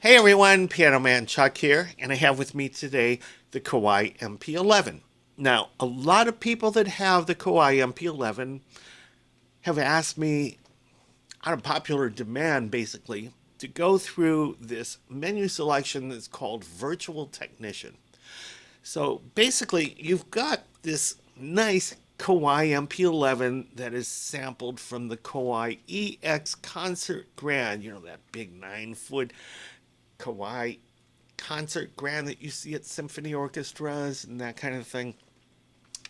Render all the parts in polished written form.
Hey everyone, Piano Man Chuck here, and I have with me today the Kawai MP11. Now, a lot of people that have the Kawai MP11 have asked me, out of popular demand basically, to go through this menu selection that's called Virtual Technician. So basically, you've got this nice Kawai MP11 that is sampled from the Kawai EX Concert Grand, that big 9-foot Kawai concert grand that you see at symphony orchestras and that kind of thing.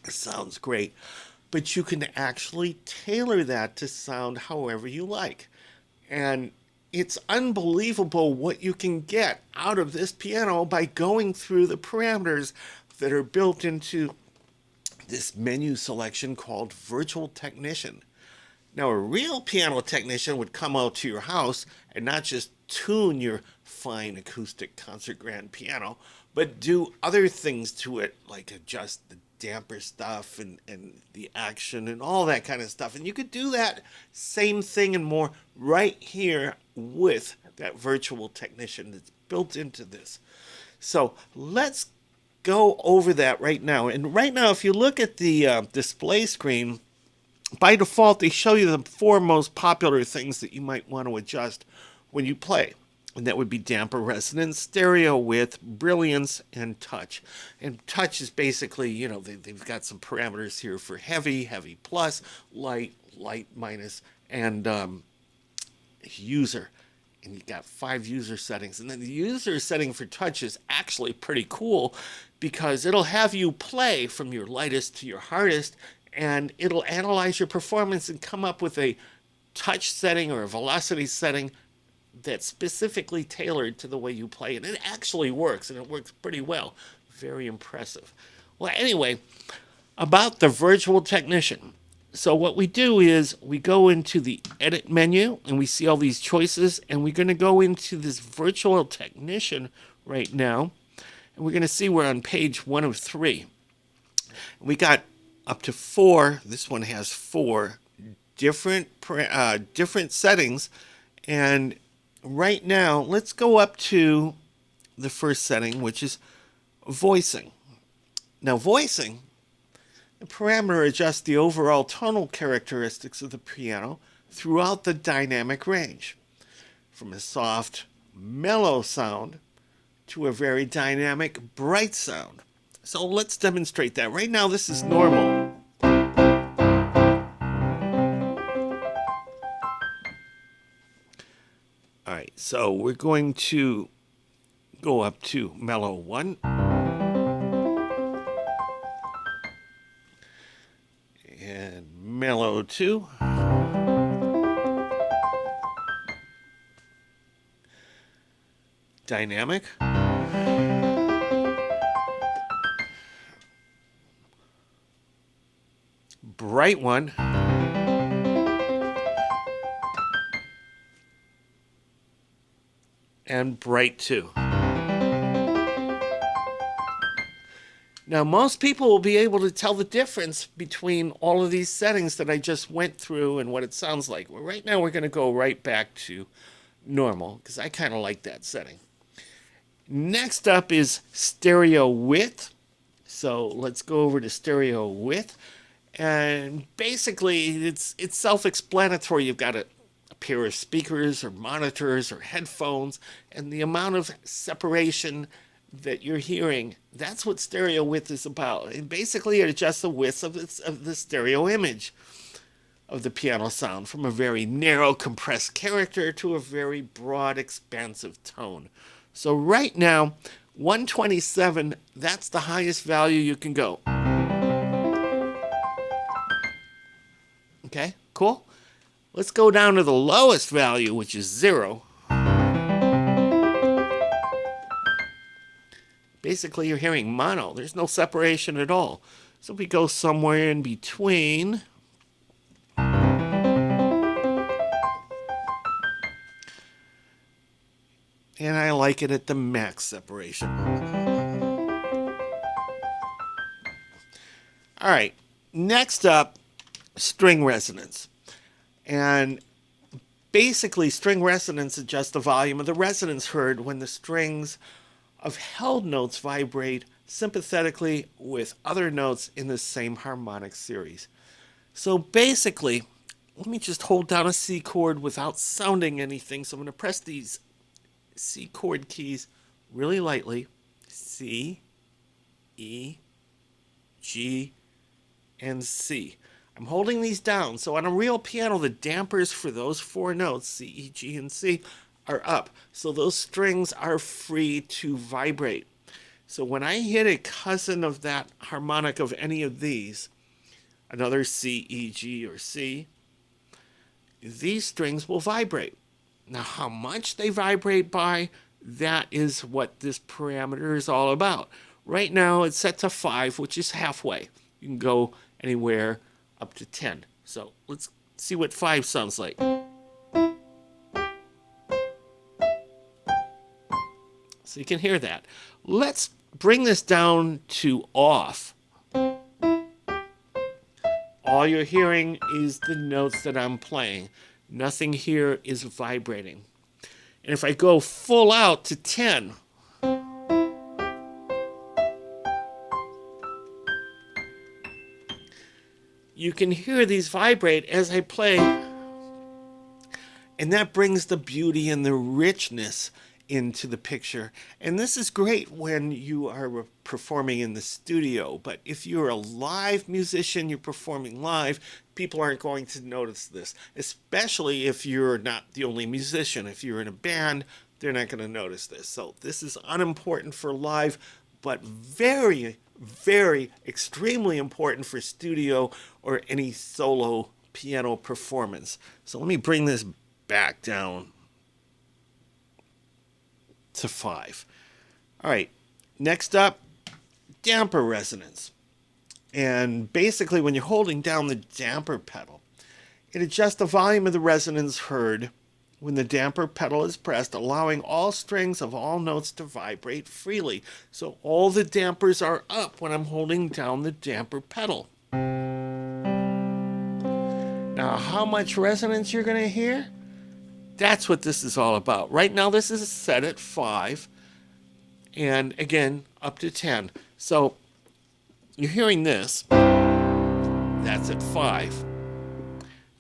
Sounds great. But you can actually tailor that to sound however you like. And it's unbelievable what you can get out of this piano by going through the parameters that are built into this menu selection called Virtual Technician. Now, a real piano technician would come out to your house and not just tune your fine acoustic concert grand piano, but do other things to it, like adjust the damper stuff and the action and all that kind of stuff. And you could do that same thing and more right here with that virtual technician that's built into this. So let's go over that right now. And right now, if you look at the display screen, by default, they show you the 4 most popular things that you might want to adjust when you play. And that would be damper resonance, stereo width, brilliance, and touch. And touch is basically, they've got some parameters here for heavy, heavy plus, light, light minus, and user. And you've got 5 user settings. And then the user setting for touch is actually pretty cool because it'll have you play from your lightest to your hardest, and it'll analyze your performance and come up with a touch setting or a velocity setting that's specifically tailored to the way you play. And it actually works, and it works pretty well. Very impressive. Well, anyway, about the virtual technician. So what we do is we go into the edit menu, and we see all these choices, and we're going to go into this virtual technician right now, and we're going to see we're on page 1 of 3. We got up to 4. This one has 4 different settings, and right now let's go up to the first setting, which is voicing. Now, voicing, the parameter adjusts the overall tonal characteristics of the piano throughout the dynamic range, from a soft, mellow sound to a very dynamic, bright sound. So let's demonstrate that. Right now, this is normal. All right, so we're going to go up to mellow 1. And mellow 2. Dynamic. Bright 1. And bright 2. Now, most people will be able to tell the difference between all of these settings that I just went through and what it sounds like. Well, right now, we're going to go right back to normal because I kind of like that setting. Next up is stereo width. So let's go over to stereo width. And basically, it's self-explanatory. You've got a pair of speakers or monitors or headphones, and the amount of separation that you're hearing, that's what stereo width is about. And basically, it adjusts the width of the stereo image of the piano sound from a very narrow, compressed character to a very broad, expansive tone. So right now, 127, that's the highest value you can go. Okay, cool? Let's go down to the lowest value, which is 0. Basically, you're hearing mono. There's no separation at all. So we go somewhere in between. And I like it at the max separation. All right, next up, string resonance. And basically, string resonance adjusts the volume of the resonance heard when the strings of held notes vibrate sympathetically with other notes in the same harmonic series. So basically, let me just hold down a C chord without sounding anything. So I'm going to press these C chord keys really lightly. C, E, G, and C. I'm holding these down. So on a real piano, the dampers for those four notes, C, E, G, and C, are up. So those strings are free to vibrate. So when I hit a cousin of that harmonic of any of these, another C, E, G, or C, these strings will vibrate. Now, how much they vibrate by, that is what this parameter is all about. Right now, it's set to 5, which is halfway. You can go anywhere up to 10. So let's see what 5 sounds like. So you can hear that. Let's bring this down to off. All you're hearing is the notes that I'm playing. Nothing here is vibrating. And if I go full out to 10, you can hear these vibrate as I play. And that brings the beauty and the richness into the picture. And this is great when you are performing in the studio. But if you're a live musician, you're performing live, people aren't going to notice this, especially if you're not the only musician. If you're in a band, they're not going to notice this. So this is unimportant for live, but very, very extremely important for studio or any solo piano performance. So let me bring this back down to 5. All right, next up, damper resonance. And basically, when you're holding down the damper pedal, it adjusts the volume of the resonance heard when the damper pedal is pressed, allowing all strings of all notes to vibrate freely. So all the dampers are up when I'm holding down the damper pedal. Now, how much resonance you're going to hear? That's what this is all about. Right now, this is set at 5, and again, up to 10. So you're hearing this. That's at 5.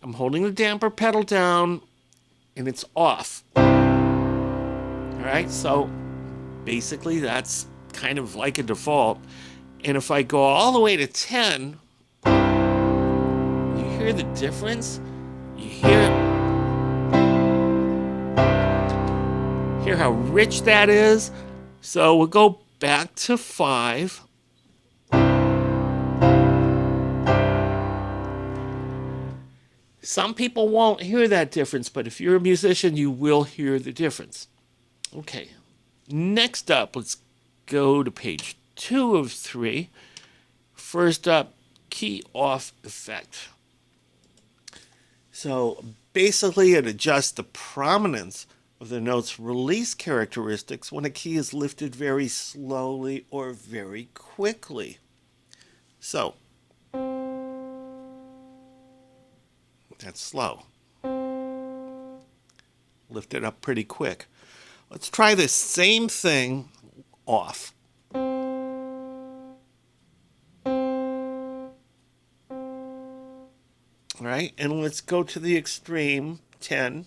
I'm holding the damper pedal down, and it's off. All right, so basically, that's kind of like a default. And if I go all the way to 10, you hear the difference? You hear how rich that is. So we'll go back to 5. Some people won't hear that difference, but if you're a musician, you will hear the difference. Okay, next up, let's go to page 2 of 3. First up, key off effect. So basically, it adjusts the prominence of the note's release characteristics when a key is lifted very slowly or very quickly. So, that's slow. Lift it up pretty quick. Let's try the same thing off. All right, and let's go to the extreme, 10.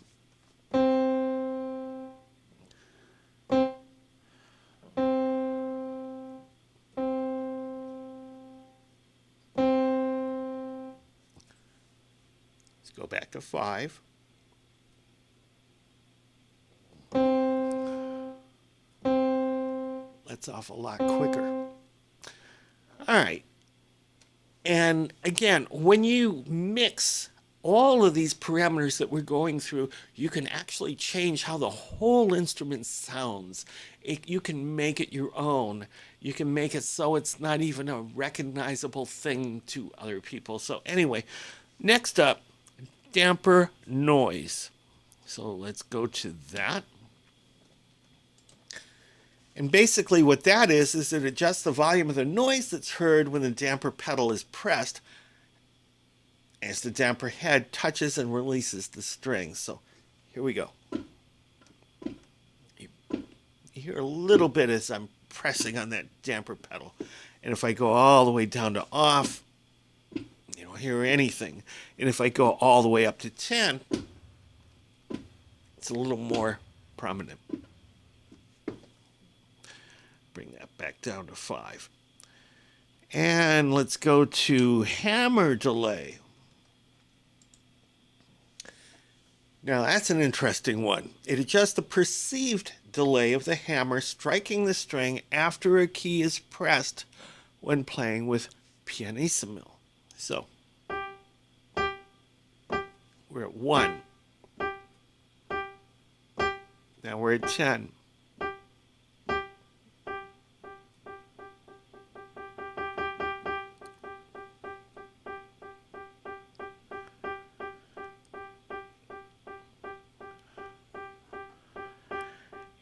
Go back to 5. That's off a lot quicker. All right. And again, when you mix all of these parameters that we're going through, you can actually change how the whole instrument sounds. You can make it your own. You can make it so it's not even a recognizable thing to other people. So anyway, next up, damper noise. So let's go to that. And basically what that is it adjusts the volume of the noise that's heard when the damper pedal is pressed as the damper head touches and releases the strings. So Here we go. You hear a little bit as I'm pressing on that damper pedal. And if I go all the way down to off, you don't hear anything. And if I go all the way up to 10, it's a little more prominent. Bring that back down to 5. And let's go to hammer delay. Now that's an interesting one. It adjusts the perceived delay of the hammer striking the string after a key is pressed when playing with pianissimo. So we're at 1. Now we're at 10.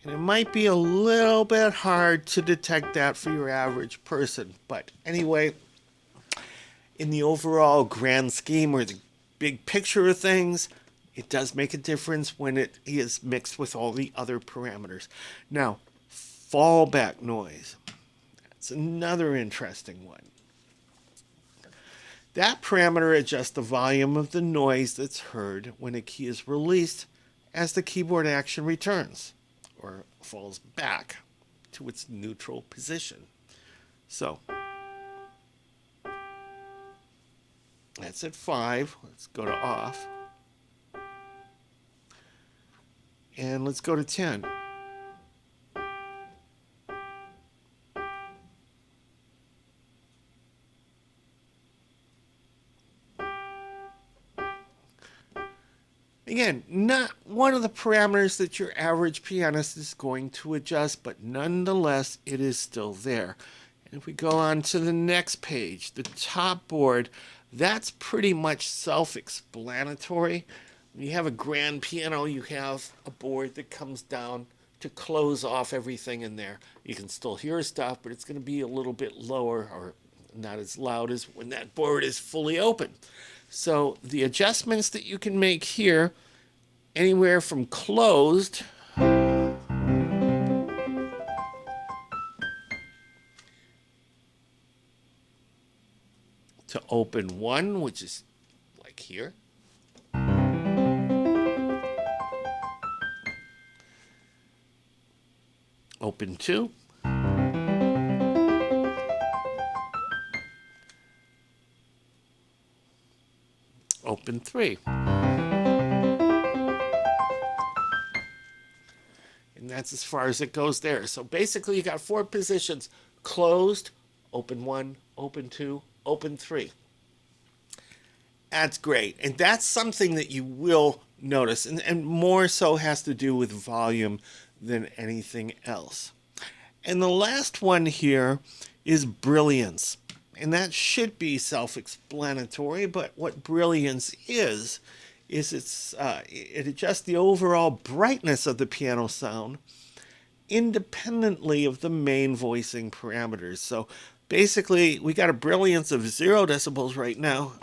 And it might be a little bit hard to detect that for your average person. But anyway, in the overall grand scheme or the big picture of things, it does make a difference when it is mixed with all the other parameters. Now, fallback noise. That's another interesting one. That parameter adjusts the volume of the noise that's heard when a key is released as the keyboard action returns or falls back to its neutral position. So that's at 5. Let's go to off. And let's go to 10. Again, not one of the parameters that your average pianist is going to adjust, but nonetheless, it is still there. And if we go on to the next page, the top board, that's pretty much self-explanatory. When you have a grand piano, you have a board that comes down to close off everything in there. You can still hear stuff, but it's going to be a little bit lower or not as loud as when that board is fully open. So the adjustments that you can make here, anywhere from closed to open 1, which is like here. Open 2. Open 3. And that's as far as it goes there. So basically you got 4 positions: closed, open 1, open 2, open 3. That's great. And that's something that you will notice, and more so has to do with volume than anything else. And the last one here is brilliance. And that should be self-explanatory, but what brilliance is it adjusts the overall brightness of the piano sound independently of the main voicing parameters. So basically, we got a brilliance of 0 decibels right now.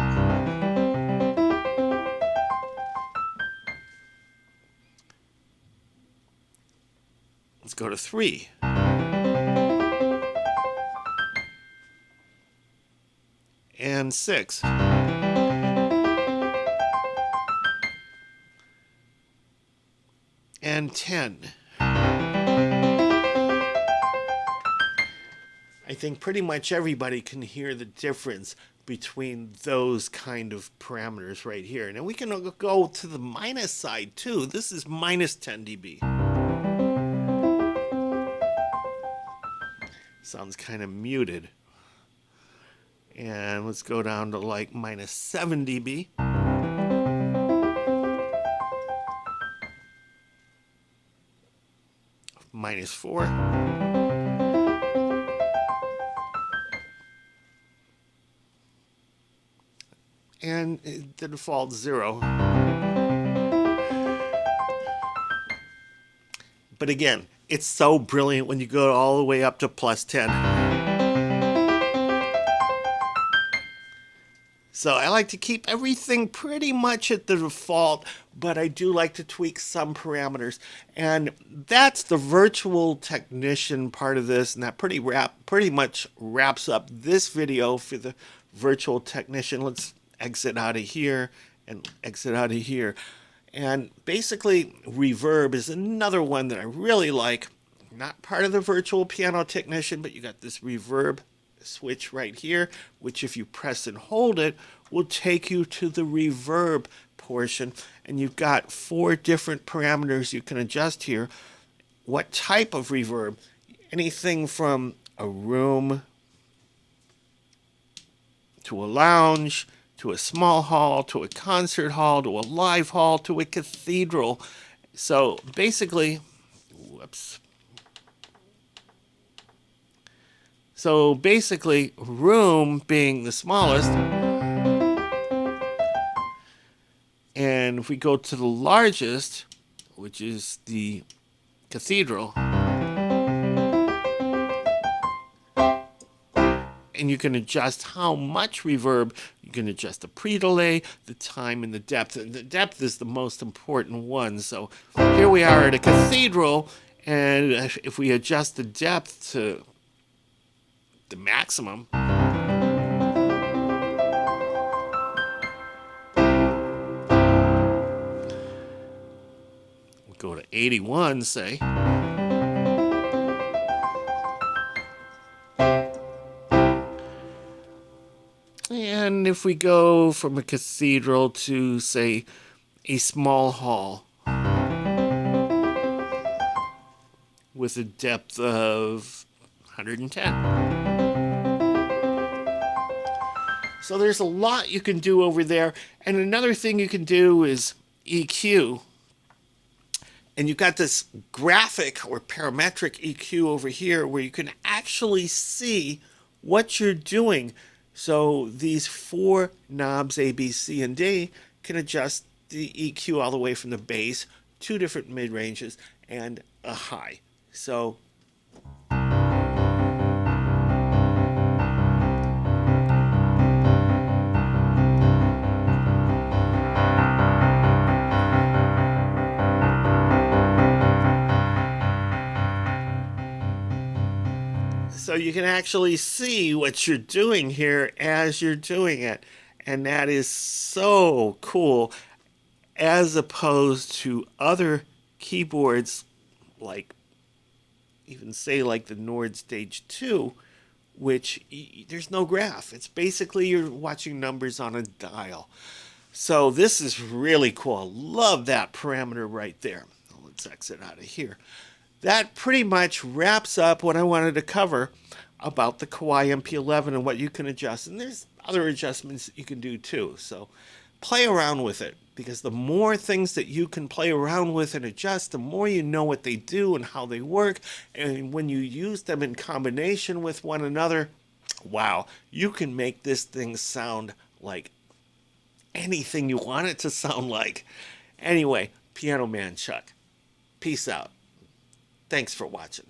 Let's go to 3. And 6. And 10. I think pretty much everybody can hear the difference between those kind of parameters right here. Now we can go to the minus side too. This is minus 10 dB. Sounds kind of muted. And let's go down to like minus 7 dB. Minus 4. And the default 0. But again, it's so brilliant when you go all the way up to plus 10. So I like to keep everything pretty much at the default, but I do like to tweak some parameters. And that's the virtual technician part of this, and that pretty much wraps up this video for the virtual technician. Let's exit out of here and exit out of here. And basically, reverb is another one that I really like. Not part of the virtual piano technician, but you got this reverb switch right here, which if you press and hold it, will take you to the reverb portion. And you've got 4 different parameters you can adjust here. What type of reverb? Anything from a room to a lounge, to a small hall, to a concert hall, to a live hall, to a cathedral. So basically, whoops. So basically, room being the smallest, and if we go to the largest, which is the cathedral, and you can adjust how much reverb. You can adjust the pre-delay, the time, and the depth. And the depth is the most important one. So here we are at a cathedral, and if we adjust the depth to the maximum, we'll go to 81, say. And if we go from a cathedral to, say, a small hall with a depth of 110. So there's a lot you can do over there. And another thing you can do is EQ. And you've got this graphic or parametric EQ over here where you can actually see what you're doing. So these 4 knobs, A, B, C, and D, can adjust the EQ all the way from the bass, 2 different mid-ranges, and a high. So you can actually see what you're doing here as you're doing it. And that is so cool, as opposed to other keyboards, like even say like the Nord Stage 2, which there's no graph. It's basically you're watching numbers on a dial. So this is really cool. Love that parameter right there. Let's exit out of here. That pretty much wraps up what I wanted to cover about the Kawai MP11 and what you can adjust. And there's other adjustments you can do too. So play around with it, because the more things that you can play around with and adjust, the more you know what they do and how they work. And when you use them in combination with one another, wow, you can make this thing sound like anything you want it to sound like. Anyway, Piano Man Chuck, peace out. Thanks for watching.